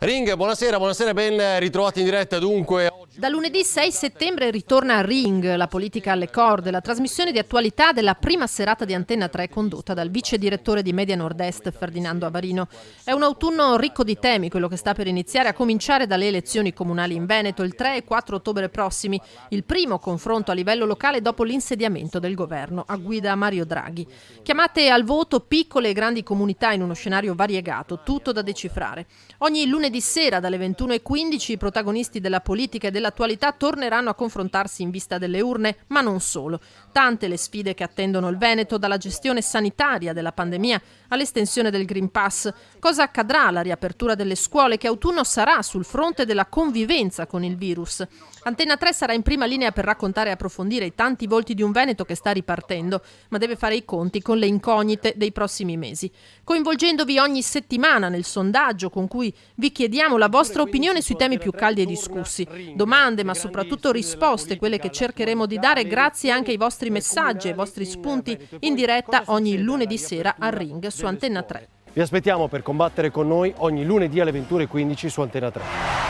Ring, buonasera, ben ritrovati in diretta dunque. Da lunedì 6 settembre ritorna Ring, la politica alle corde, la trasmissione di attualità della prima serata di Antenna 3 condotta dal vice direttore di Media Nord-Est Ferdinando Avarino. È un autunno ricco di temi, quello che sta per iniziare, a cominciare dalle elezioni comunali in Veneto il 3 e 4 ottobre prossimi, il primo confronto a livello locale dopo l'insediamento del governo a guida Mario Draghi. Chiamate al voto piccole e grandi comunità in uno scenario variegato, tutto da decifrare. Ogni lunedì sera dalle 21:15 i protagonisti della politica e dell'attualità torneranno a confrontarsi in vista delle urne, ma non solo. Tante le sfide che attendono il Veneto, dalla gestione sanitaria della pandemia all'estensione del Green Pass. Cosa accadrà alla riapertura delle scuole, che autunno sarà sul fronte della convivenza con il virus? Antenna 3 sarà in prima linea per raccontare e approfondire i tanti volti di un Veneto che sta ripartendo, ma deve fare i conti con le incognite dei prossimi mesi. Coinvolgendovi ogni settimana nel sondaggio con cui vi chiediamo la vostra opinione sui temi più caldi e discussi. Domande, ma soprattutto risposte, quelle che cercheremo di dare grazie anche ai vostri messaggi e ai vostri spunti in diretta ogni lunedì sera a Ring su Antenna 3. Vi aspettiamo per combattere con noi ogni lunedì alle 21:15 su Antenna 3.